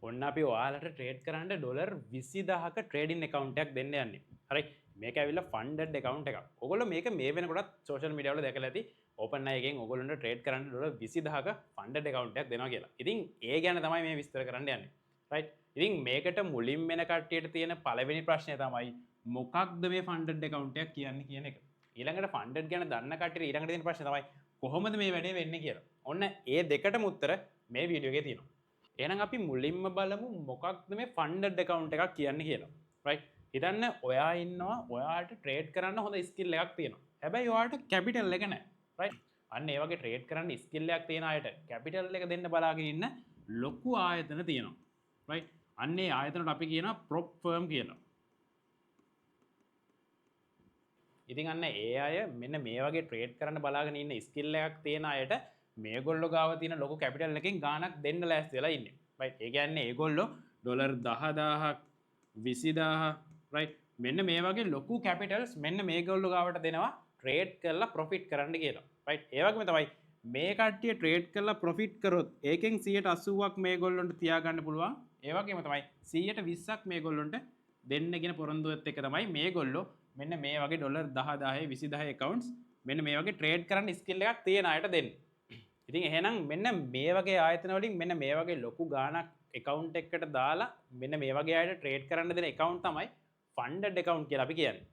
ඔන්න අපි ඔයාලට ට්‍රේඩ් කරන්න ඩොලර් 20000ක ට්‍රේඩින් account එකක් දෙන්න යන්නේ. හරි. මේක ඇවිල්ලා funded account එකක්. ඔයගොල්ලෝ මේක මේ වෙනකොටත් social media වල දැකලා ඇති. OpenAI එකෙන් ඔයගොල්ලන්ට ට්‍රේඩ් කරන්න ඩොලර් 20000ක funded account එකක් දෙනවා කියලා. ඉතින් ඒ ගැන තමයි මේ විස්තර කරන්න යන්නේ. right. ඉතින් මේකට මුලින් වෙන කට්ටියට තියෙන පළවෙනි ප්‍රශ්නය තමයි මොකක්ද මේ funded account එකක් කියන්නේ කියන එක. ඊළඟට funded ගැන දන්න කට්ටියට ඊළඟට තියෙන ප්‍රශ්නේ තමයි කොහොමද මේ වැඩේ වෙන්නේ කියලා. ඔන්න ඒ දෙකටම උත්තර මේ වීඩියෝ එකේ තියෙනවා. එහෙනම් අපි මුලින්ම බලමු මොකක්ද මේ funded account එකක් කියන්නේ කියලා. right. හිතන්න ඔයා ඉන්නවා ඔයාට ට්‍රේඩ් කරන්න හොඳ ස්කිල් එකක් තියෙනවා. හැබැයි ඔයාට කැපිටල් එක නැහැ. right. අන්න ඒ වගේ ට්‍රේඩ් කරන්න ස්කිල් එකක් තියෙන අයට කැපිටල් එක දෙන්න බලාගෙන ඉන්න ලොකු ආයතන තියෙනවා. right. අන්න ඒ ආයතනට අපි කියනවා prop firm කියලා. ඉතින් අන්න ඒ අය මෙන්න මේ වගේ ට්‍රේඩ් කරන්න බලාගෙන ඉන්න ස්කිල් එකක් තියෙන අයට මේගොල්ලෝ ගාව තියෙන ලොකු කැපිටල් එකකින් ගාණක් දෙන්න ලෑස්ති වෙලා ඉන්නේ. right. ඒ කියන්නේ ඒගොල්ලෝ ඩොලර් 10000ක් 20000 right. මෙන්න මේ වගේ ලොකු කැපිටල්ස් මෙන්න මේගොල්ලෝ ගාවට දෙනවා ට්‍රේඩ් කරලා ප්‍රොෆිට් කරන්න කියලා. right. ඒ වගේම තමයි මේ කට්ටිය ට්‍රේඩ් කරලා ප්‍රොෆිට් කරොත් ඒකෙන් 180ක් මේගොල්ලොන්ට තියාගන්න පුළුවන්. ඒ වගේම තමයි 120ක් මේගොල්ලොන්ට දෙන්න කියන පොරොන්දුවත් එක තමයි මේගොල්ලෝ මෙන්න මේ වගේ ඩොලර් 10000 20000 accounts මෙන්න මේ වගේ ට්‍රේඩ් කරන්න ස්කිල් එකක් තියෙන අයට දෙන්න. ඉතින් එහෙනම් මෙන්න මේ වගේ ආයතන වලින් මෙන්න මේ වගේ ලොකු ගාණක් account එකකට දාලා මෙන්න මේ වගේ අයට ට්‍රේඩ් කරන්න දෙන account තමයි funded account කියලා අපි කියන්නේ.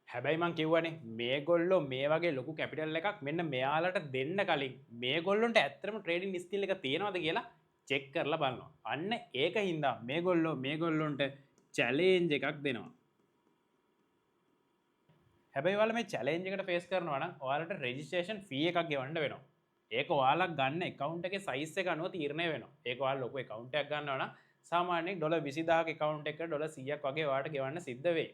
හැබැයි මම කියවනේ මේගොල්ලෝ මේ වගේ ලොකු කැපිටල් එකක් මෙන්න මෙයාලට දෙන්න කලින් මේගොල්ලොන්ට ඇත්තටම ට්‍රේඩින් ස්කිල් එක තියෙනවද කියලා චෙක් කරලා බලනවා. අන්න ඒක හින්දා මේගොල්ලොන්ට චැලෙන්ජ් එකක් දෙනවා. හැබැයි ඔයාලා මේ චැලෙන්ජ් එකට ෆේස් කරනවා නම් ඔයාලට රෙජිස්ට්‍රේෂන් ෆී එකක් ගෙවන්න වෙනවා. ඒක ඔයාලා ගන්න account එකේ size එක අනුව තීරණය වෙනවා. ඒක ඔයාලා ලොකු account එකක් ගන්නවා නම් සාමාන්‍යයෙන් ඩොලර් 20000ක account එකකට ඩොලර් 100ක් වගේ ඔයාලට ගෙවන්න සිද්ධ වෙයි.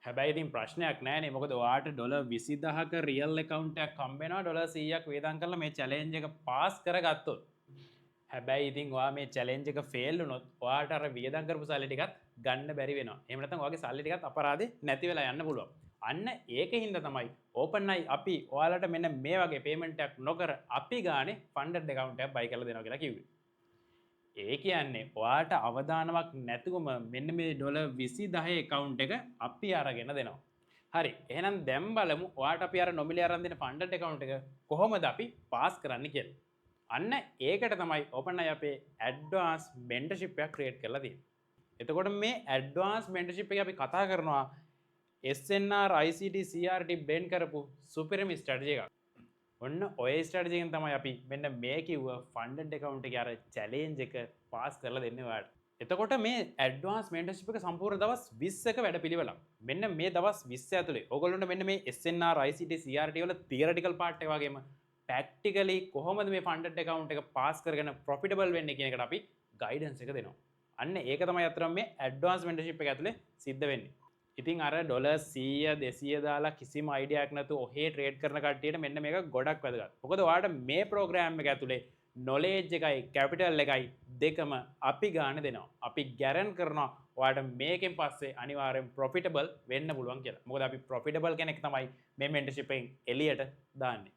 හැබැයි ඉතින් ප්‍රශ්නයක් නැහැනේ. මොකද ඔයාලට ඩොලර් 20000ක රියල් account එකක් හම්බ වෙනවා ඩොලර් 100ක් වේදම් කරලා මේ challenge එක පාස් කරගත්තොත්. හැබැයි ඉතින් ඔයා මේ challenge එක fail වුණොත් ඔයාලට අර වේදම් කරපු සල්ලි ටිකත් ගන්න බැරි වෙනවා. එහෙම නැත්නම් ඔයාගේ සල්ලි ටිකත් අපරාධේ නැති වෙලා යන්න පුළුවන්. අන්න ඒක හින්දා තමයි OpenAI අපි ඔයාලට මෙන්න මේ වගේ payment එකක් නොකර අපි ගානේ funded account එකක් buy කරලා දෙනවා කියලා කිව්වේ. ඒ කියන්නේ ඔයාට අවදානමක් නැතුවම මෙන්න මේ ඩොලර් 20000 account එක අපි අරගෙන දෙනවා. හරි. එහෙනම් දැන් බලමු ඔයාට අපි අර නොමිලේ අරන් දෙන funded account එක කොහොමද අපි පාස් කරන්න කියලා. අන්න ඒකට තමයි OpenAI අපේ advanced mentorship එකක් create කරලා තියෙන්නේ. එතකොට මේ advanced mentorship එකේ අපි කතා කරනවා SNR ICT CRT blend කරපු සුපිරිම ස්ට්‍රැටජි එකක්. ඔන්න ඔය ස්ට්‍රැටජි එකෙන් තමයි අපි මෙන්න මේ කිව්ව funded account එකේ අර challenge එක පාස් කරලා දෙන්නේ ඔයාලට. එතකොට මේ advanced mentorship එක සම්පූර්ණ දවස් 20ක වැඩපිළිවෙලක්. මෙන්න මේ දවස් 20 ඇතුලේ ඕගොල්ලන්ට මෙන්න මේ SNR ICT CRT වල theoretical part එක වගේම practically කොහොමද මේ funded account එක පාස් කරගෙන profitable වෙන්නේ කියන එකට අපි guidance එක දෙනවා. අන්න ඒක තමයි අතරම මේ advanced mentorship එක ඇතුලේ සිද්ධ වෙන්නේ. ඉතින් අර ඩොලර් 100 200 දාලා කිසිම අයිඩියාවක් නැතුව ඔහේ ට්‍රේඩ් කරන කට්ටියට මෙන්න මේක ගොඩක් වැදගත්. මොකද ඔයාලට මේ ප්‍රෝග්‍රෑම් එක ඇතුලේ knowledge එකයි capital එකයි දෙකම අපි ගන්න දෙනවා. අපි ගැරන්ටි කරනවා ඔයාලට මේකෙන් පස්සේ අනිවාර්යෙන් profitable වෙන්න පුළුවන් කියලා. මොකද අපි profitable කෙනෙක් තමයි මේ mentorship එකෙන් එළියට දාන්නේ.